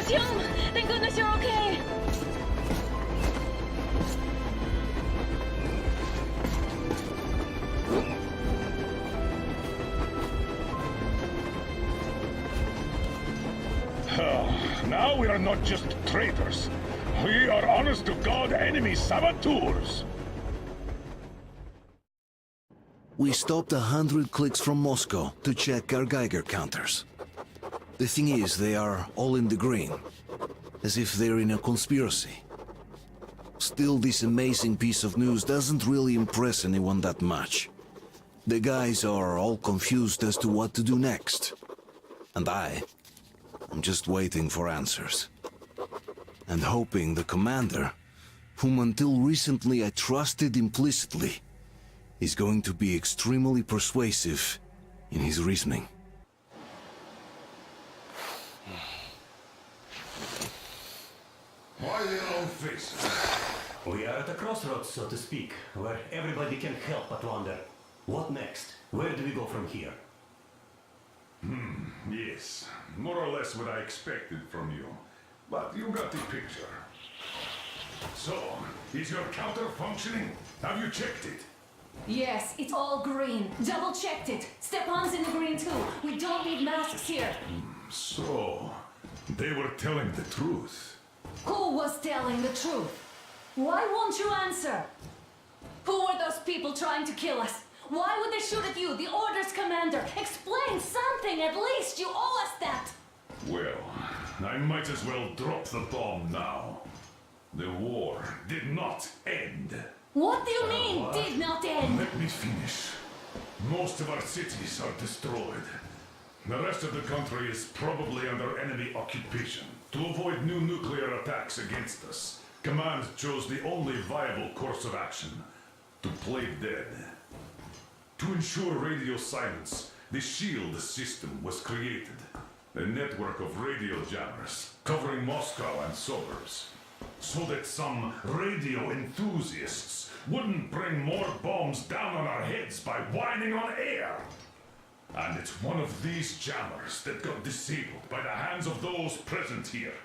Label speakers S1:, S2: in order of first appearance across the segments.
S1: Artyom! Thank goodness you're okay!
S2: Now we are not just traitors. We are honest-to-God enemy saboteurs.
S3: We stopped 100 clicks from Moscow to check our Geiger counters. The thing is, they are all in the green, as if they're in a conspiracy. Still, this amazing piece of news doesn't really impress anyone that much. The guys are all confused as to what to do next. And I'm just waiting for answers. And hoping the commander, whom until recently I trusted implicitly, is going to be extremely persuasive in his reasoning.
S4: Why your own face?
S5: We are at a crossroads, so to speak, where everybody can help but wonder, what next? Where do we go from here?
S4: Yes, more or less what I expected from you. But you got the picture. So, is your counter functioning? Have you checked it?
S6: Yes, it's all green. Double-checked it. Stepan's in the green too. We don't need masks here.
S4: So, they were telling the truth.
S6: Who was telling the truth? Why won't you answer? Who were those people trying to kill us? Why would they shoot at you, the Order's commander? Explain something, at least! You owe us that!
S4: Well, I might as well drop the bomb now. The war did not end.
S6: What do you mean, did not end?
S4: Let me finish. Most of our cities are destroyed. The rest of the country is probably under enemy occupation. To avoid new nuclear attacks against us, Command chose the only viable course of action: to play dead. To ensure radio silence, the SHIELD system was created. A network of radio jammers covering Moscow and suburbs. So that some radio enthusiasts wouldn't bring more bombs down on our heads by whining on air. And it's one of these jammers that got disabled by the hands of those present here.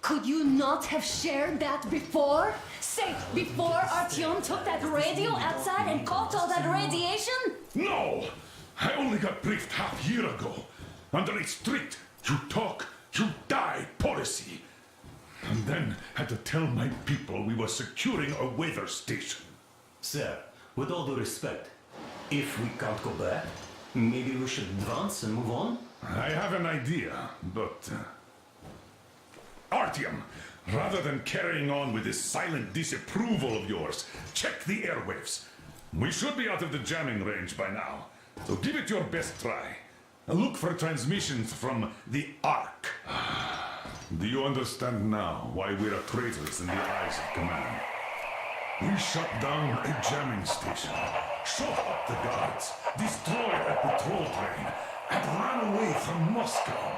S6: Could you not have shared that before? Say, before Artyom took that radio outside and caught all that radiation?
S4: No! I only got briefed half year ago, under a strict you talk, you die policy. And then had to tell my people we were securing a weather station.
S5: Sir, with all due respect, if we can't go back, maybe we should advance and move on?
S4: I have an idea, but... Artyom, rather than carrying on with this silent disapproval of yours, check the airwaves. We should be out of the jamming range by now, so give it your best try. Look for transmissions from the Ark. Do you understand now why we are traitors in the eyes of Command? We shut down a jamming station, shot up the guards, destroyed a patrol train, and ran away from Moscow.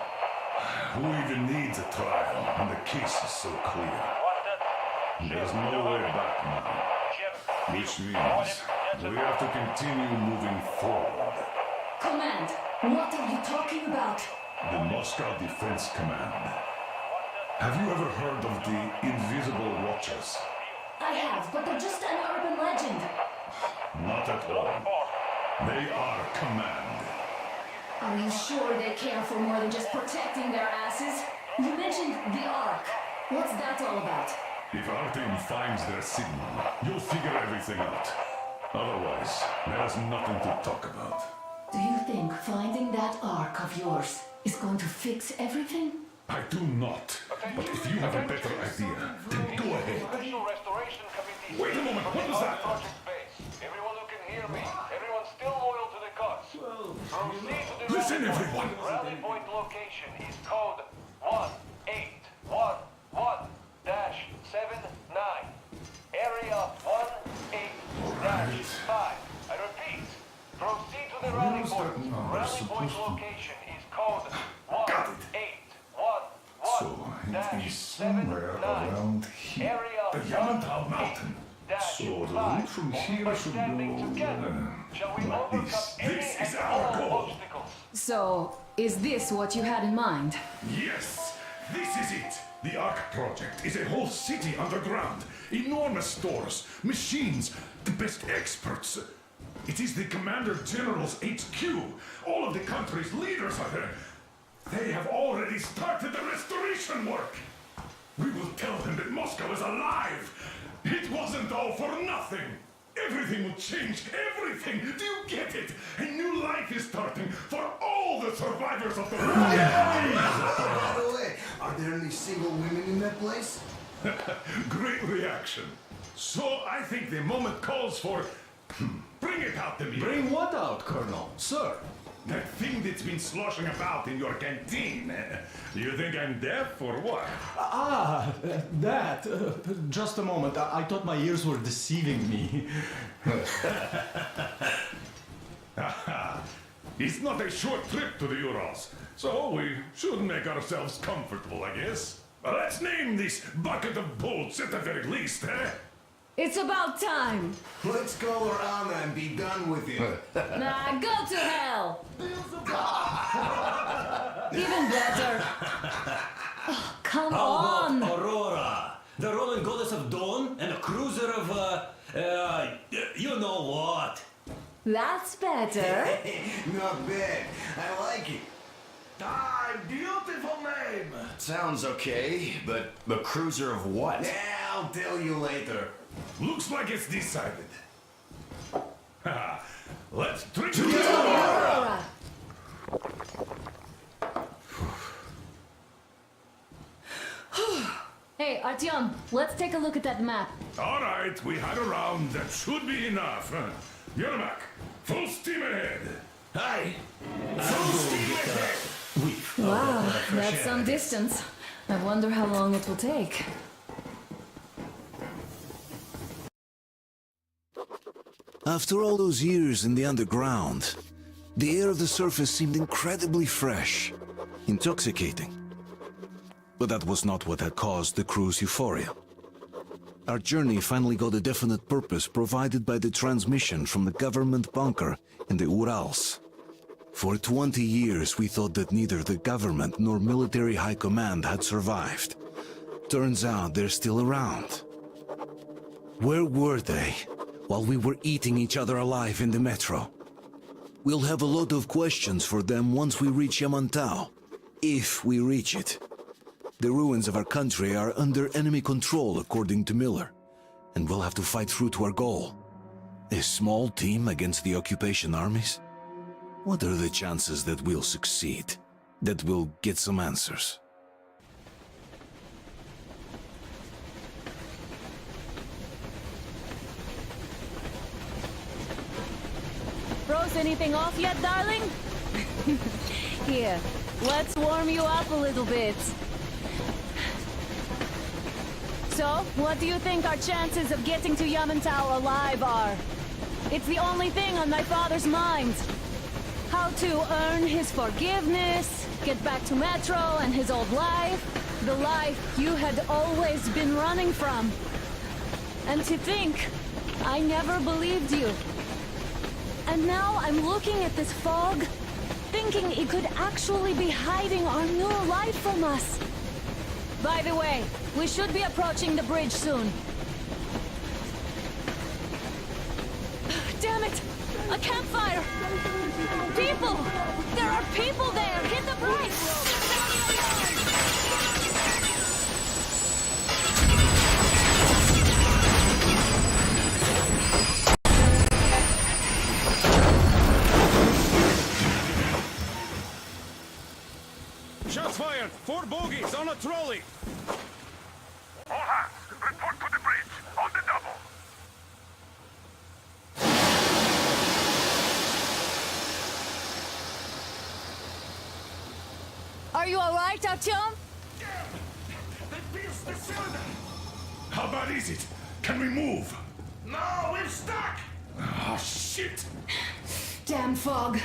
S4: Who even needs a trial when the case is so clear? There's no way back now, which means we have to continue moving forward.
S6: Command, what are you talking about?
S4: The Moscow Defense Command. Have you ever heard of the Invisible Watchers?
S6: I have, but they're just an urban legend.
S4: Not at all. They are Command.
S6: Are you sure they care for more than just protecting their asses? You mentioned the Ark. What's that all about?
S4: If Artyom finds their signal, you'll figure everything out. Otherwise, there's nothing to talk about.
S6: Do you think finding that Ark of yours is going to fix everything?
S4: I do not. But if you have a better idea, then go ahead. Wait a moment, what was that?
S7: Everyone who can hear me, everyone still loyal to the cause. Proceed to the
S4: Listen, everyone!
S7: rally point location is code 1811-79. Area 18-5. I repeat, proceed to the rally point. Rally point location is code
S4: Got it.
S7: 1811-79.
S4: So, it is somewhere around here. The Yamantau Mountain. So, the route from here should go like this. This is our goal.
S6: So, is this what you had in mind?
S4: Yes! This is it! The Ark Project is a whole city underground. Enormous stores, machines, the best experts. It is the Commander General's HQ. All of the country's leaders are there. They have already started the restoration work. We will tell them that Moscow is alive. It wasn't all for nothing. Everything will change. Everything. Do you get it? A new life is starting for all the survivors of the war.
S8: By the way, are there any single women in that place?
S4: Great reaction. So I think the moment calls for... Bring it out to me.
S9: Bring what out, Colonel? Sir?
S4: That thing that's been sloshing about in your canteen. You think I'm deaf or what?
S9: That. Just a moment. I thought my ears were deceiving me.
S4: It's not a short trip to the Urals, so we should make ourselves comfortable, I guess. Let's name this bucket of bolts at the very least, eh?
S6: It's about time.
S8: Let's call her Anna and be done with it.
S6: Nah, go to hell. Even better. Oh, come
S5: How
S6: on.
S5: about Aurora? The Roman goddess of dawn and a cruiser of, you know what?
S6: That's better.
S8: Not bad. I like it.
S10: Ah, beautiful name.
S11: Sounds okay, but the cruiser of what?
S8: Yeah, I'll tell you later.
S4: Looks like it's decided. Let's drink
S6: To
S4: to
S6: Aurora. Hey, Artyom, let's take a look at that map.
S4: All right, we had a round. That should be enough. Yermak, full steam ahead.
S10: Aye.
S4: Full steam ahead.
S6: Wow, that's some distance. I wonder how long it will take.
S3: After all those years in the underground, the air of the surface seemed incredibly fresh, intoxicating. But that was not what had caused the crew's euphoria. Our journey finally got a definite purpose provided by the transmission from the government bunker in the Urals. For 20 years we thought that neither the government nor military high command had survived. Turns out they're still around. Where were they while we were eating each other alive in the metro? We'll have a lot of questions for them once we reach Yamantau, if we reach it. The ruins of our country are under enemy control, according to Miller, and we'll have to fight through to our goal. A small team against the occupation armies? What are the chances that we'll succeed? That we'll get some answers?
S6: Froze anything off yet, darling? Here, let's warm you up a little bit. So, what do you think our chances of getting to Yamantau alive are? It's the only thing on my father's mind. How to earn his forgiveness, get back to Metro and his old life. The life you had always been running from. And to think, I never believed you. And now I'm looking at this fog, thinking it could actually be hiding our new life from us. By the way, we should be approaching the bridge soon. Damn it! A campfire! People! There are people there! Hit the brakes!
S2: Shots fired! 4 bogies on a trolley!
S4: All hands, report to the bridge, on the double.
S6: Are you alright, Artyom?
S4: They pierced the cylinder. How bad is it? Can we move?
S10: No, we're stuck.
S4: Ah, shit!
S6: Damn fog.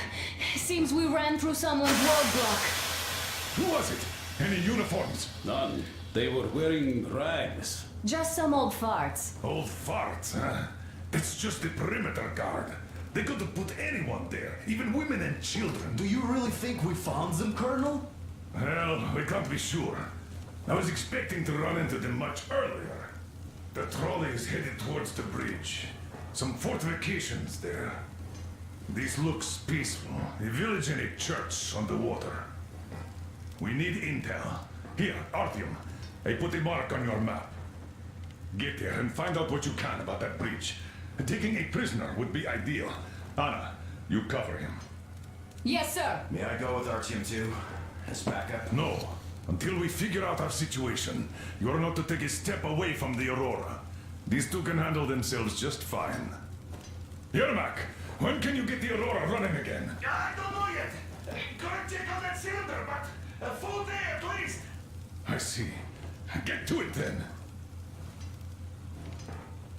S6: Seems we ran through someone's roadblock.
S4: Who was it? Any uniforms?
S12: None. They were wearing rags.
S6: Just some old farts.
S4: Old farts, huh? It's just the perimeter guard. They could have put anyone there, even women and children.
S9: Do you really think we found them, Colonel?
S4: Well, we can't be sure. I was expecting to run into them much earlier. The trolley is headed towards the bridge. Some fortifications there. This looks peaceful. A village and a church on the water. We need intel. Here, Artyom. I put a mark on your map. Get there and find out what you can about that bridge. Taking a prisoner would be ideal. Anna, you cover him.
S6: Yes, sir.
S11: May I go with Artyom too? As backup?
S4: No. Until we figure out our situation, you're not to take a step away from the Aurora. These two can handle themselves just fine. Yermak, when can you get the Aurora running again?
S10: I don't know yet. Gonna check on that cylinder, but a full day at least.
S4: I see. Get to it then.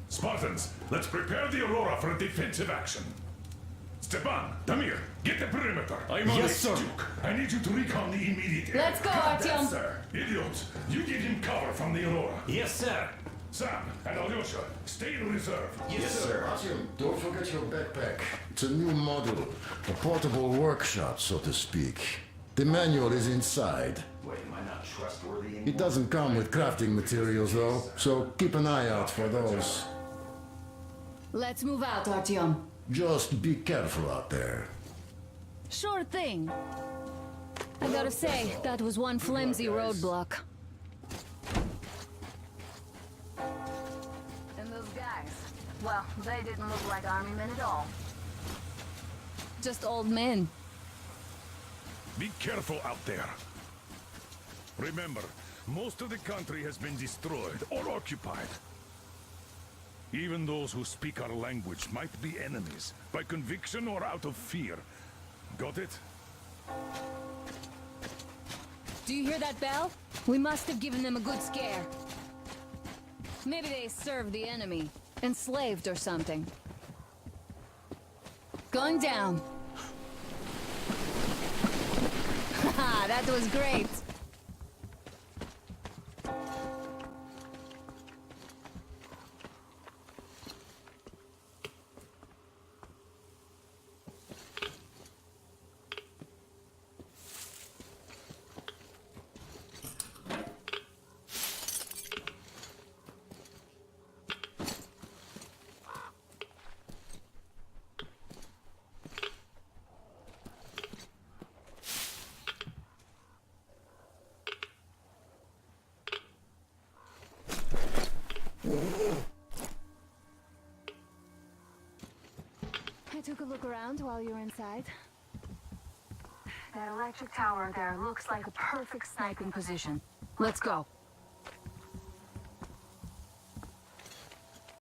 S4: Spartans, let's prepare the Aurora for a defensive action. Stepan, Damir, get the perimeter. I'm on
S9: Yes,
S4: the
S9: sir.
S4: Duke. I need you to recon the immediate area.
S6: Let's go, Artyom.
S4: Sir. Idiots, you give him cover from the Aurora.
S5: Yes, sir.
S4: Sam and Alyosha, stay in reserve.
S5: Yes, sir.
S8: Artyom, don't forget your backpack. It's a new model, a portable workshop, so to speak. The manual is inside.
S11: Wait, am I not trustworthy anymore?
S8: It doesn't come with crafting materials, though, so keep an eye out for those.
S6: Let's move out, Artyom.
S8: Just be careful out there.
S6: Sure thing. I gotta say, that was one flimsy roadblock. And those guys, well, they didn't look like army men at all. Just old men.
S4: Be careful out there. Remember, most of the country has been destroyed or occupied. Even those who speak our language might be enemies, by conviction or out of fear. Got it?
S6: Do you hear that bell? We must have given them a good scare. Maybe they served the enemy, enslaved or something. Going down. Haha, that was great. I took a look around while you were inside. That electric tower there looks like a perfect sniping position. Let's go.